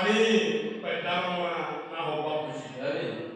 Awani pedama na hobab kusigari.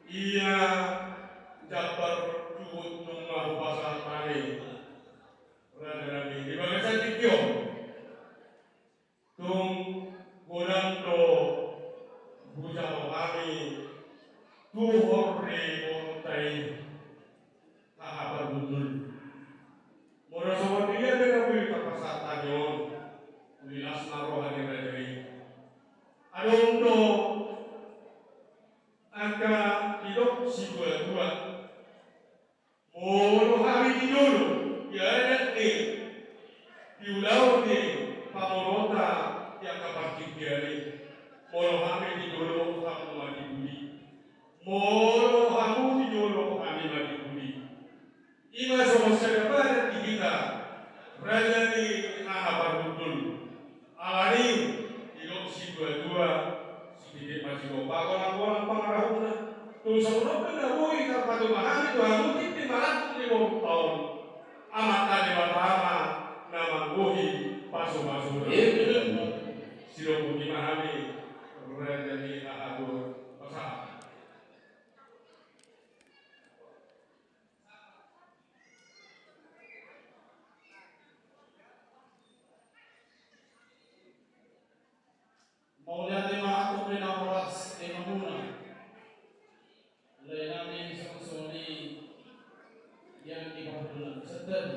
Ia dapat cuhut nungah bahasa tani Raja di bagasan tikyo tung gunando bujalo kami tuhor re montai hahabar budul mora sama dia dengan beli kapasat tanyon lilas narohan yang Raja adong do angka hidup si dua moro hari di dulu ya ada nih diulau nih pamorota yang kapartik diari moro hari di dulu kamu mati budi moro kamu di dulu kami mati budi ima sama sedapat di kita raja di nahabar betul alani hidup si dua si masih bapak orang pengarahuna tuh sebelum pendahului terpadu mahami tuh mungkin 550 tahun amat tadi batama nama buhi pasu-pasu silo buhi mahami raja di ahadur pasah mau lihat lima atau lima horas lima muna lainnya semuanya yang dipakai setan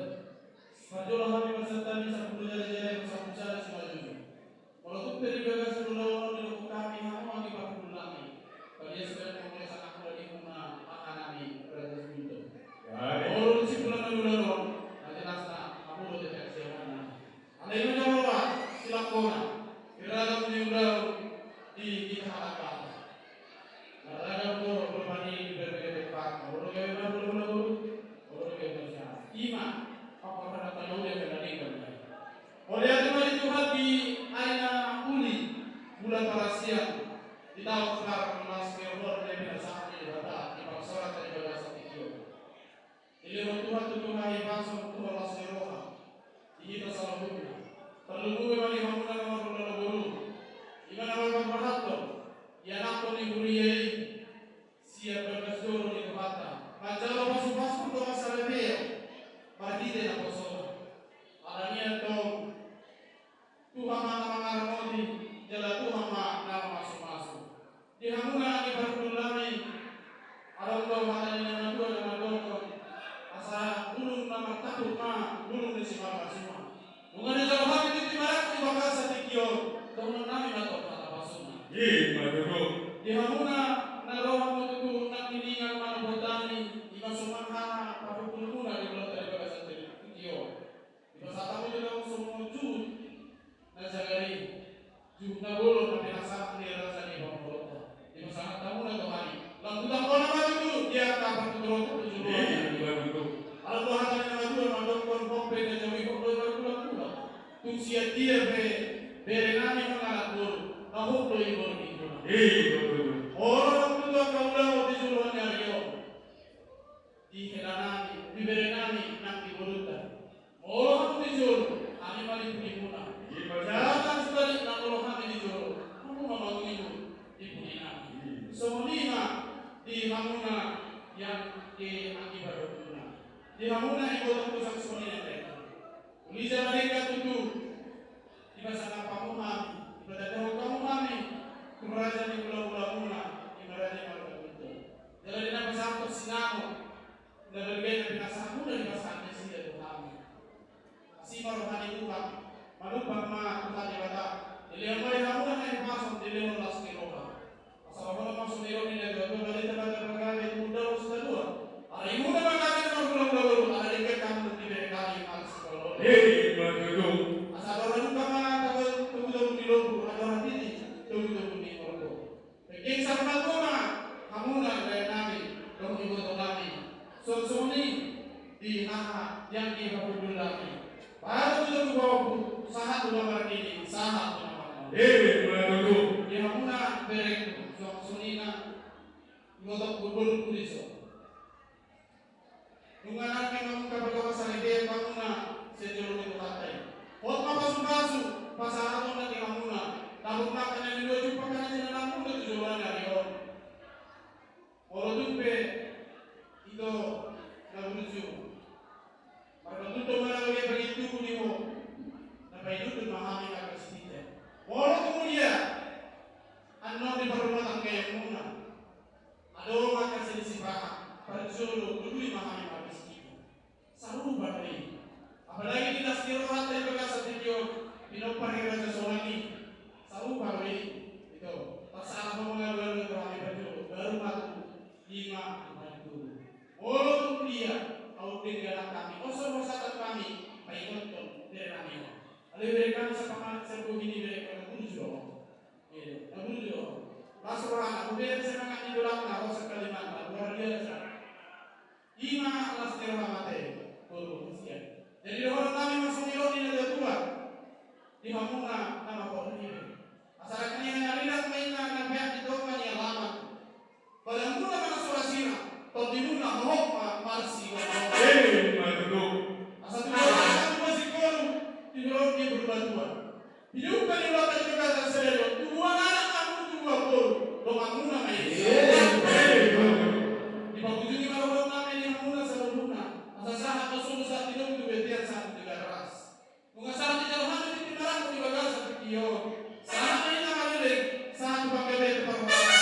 majulah kami berserta di sabtu jari-jari bersama semaju walaupun dari bagas dulu di kami hamu dipakai lagi kalian sedang memulai sangat lagi muna akan kami berada di situ orang di bulan dulu nanti nasta kamu udah deteksi mana ada yang menjawab silakan berada menyumbang di hadapan. Naraga itu berbanding di berbagai tempat. Orang yang benar-benar orang yang benar. Ima, apa pada tahu yang benar-benar. Oleh itu Tuhan di aina uli bulan Parasia di tahun sekarang masih berbuat lebih besar di data di pasar dan juga seperti Ilmu Tuhan Tuhan yang langsung Tuhan langsung roha. Ini kita salah bukan. Perlu memang dibangun dengan guru. Gimana orang berhati? Ya nak kau diberi siap berkesur di tempatnya. Kalau pasu-pasu tu masalah dia, bagi dia nak kosong. Adanya tu Tuhan mana modi, jalan Tuhan mana masuk-masuk. Di hamuna di berkulami, ada orang mana yang dua dengan dua. Asal belum nama takut belum disimak semua. Bukan jauh hari itu malah di bakasa tikio, tahun nami atau kata pasuna. Betul. Di hamuna naroha itu nak iningan mana botani, di masumaha pakai kuluna di belah dari bakasa tikio. Di pasar tamu juga semua jud, najagari jud nabolo tapi rasa dia rasa di bawah kota. Di pasar tamu nak hari, lalu tak kau nama itu dia kapan turun ke jud. Kalau Tuhan hanya dua mandor konflik dan jami konflik Tusia dia berenami mengalahkan, aku perlu ikut itu. Orang itu kalau di seluruh negara, di kenangan, di berenami nanti berutan. Orang itu jual, kami mari pergi pulang. Jangan sekali nak orang kami dijual, kamu membangun itu di pulang. Semua di hamuna yang di akibat pulang. Di hamuna itu terpusat semuanya. Uliza mereka tutup di masa kamu kami, pada tahun kamu kami, kerajaan di pulau-pulau muna, di kerajaan malu itu. Jadi di nama satu sinamo, Nabigay na pinasahan mo na libasan niya siya Tuhan. Kasi maruhani Tuhan, malupang mga Tuhan ni Bata. Dili mo rin mo na ipasok, dili mo las ni Roha. Asal mo naman sumiro ni Nego, balita ba na pagkalit mo daw sa dalawa. Ay mo naman natin ang magulong-gulong, alaligay ka mo ng tibirikali yung alas ko. Asal orang ka mga tugulong ni Lobo, ano natin eh, tugulong ni Lobo. Pagking sa mga mga, hamunan kaya namin, kung iboto namin. Sumuni di haka yang dipapudul namin. Para tujuh bawa sahat ulama ini, sahat ulama. Di hamuna bereng, sumuni na iboto kubul kuliso. Nunganan kay mamung kapagawa sa ide hamuna sejero ni tatay. Hot mapasu-pasu pasaraton na di hamuna. Tabok na kanan nilojo pa kanan sila namun na tujuan na riyon. Oro dumpe ito nabunuju. Pagkatuto mo lang ay begitu ni mo na paidudun mahami ka kasitite. Oro kemudian ano di rumah tangga yang muna. Ado maka sedisipahan pagsulo dudui mahami ka kasitite. Saruba rin. Apalagi di nasdirohan dari bagasa video pinopahira sa solani. Saruba rin. Ito. Pasama mo mga lalo ito kami pagsulo. Baru matu 5 Olo kuliah, au tinggal kami, osor wasatan kami, baik nonton dari kami. Lalu mereka sepakat sebelum ini mereka menuju, menuju. Lasuran, kemudian semangat idola tahu sekali mana, luar biasa. 5 alas terlamate, puluh usia. Jadi orang kami masuk ironi negara tua, di Hamuna nama pohon ini. Asalkan yang nyariran mainan nabiak itu kan yang lama. Pada mula mana surasina. Todimuna mohok marsi asal tujuan masih koru tidur dia berbatuan hidup kan yang latar juga tak sedar tujuan anak kamu juga koru domanguna main di bawah tujuh lima orang nama yang muna sebelumnya asal sahat masuk saat hidup itu betian saat juga keras mengasal di dalam hati di timbaran di bagas seperti yo saat ini nama lelek saat pakai bete perempuan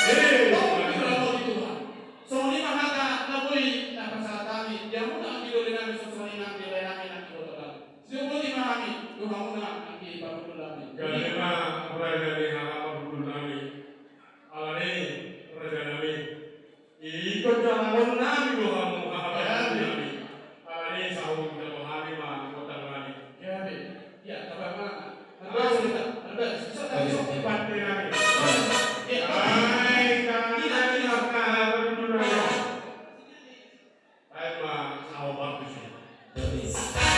so lima hata nabui na pasalatami dia muna ang gilolin namin sa sulinan nila namin ang gilolin siya po di mahami yung muna ang gilolin namin kalima raja ni hakapabudul namin alani raja namin ikut jalan namin lo kamu hakapabudul namin alani sahur jalan namin kota namin ya tabang mana ada bisa tak partai namin ya ay kami hakapabudul namin ay ma sahabat itu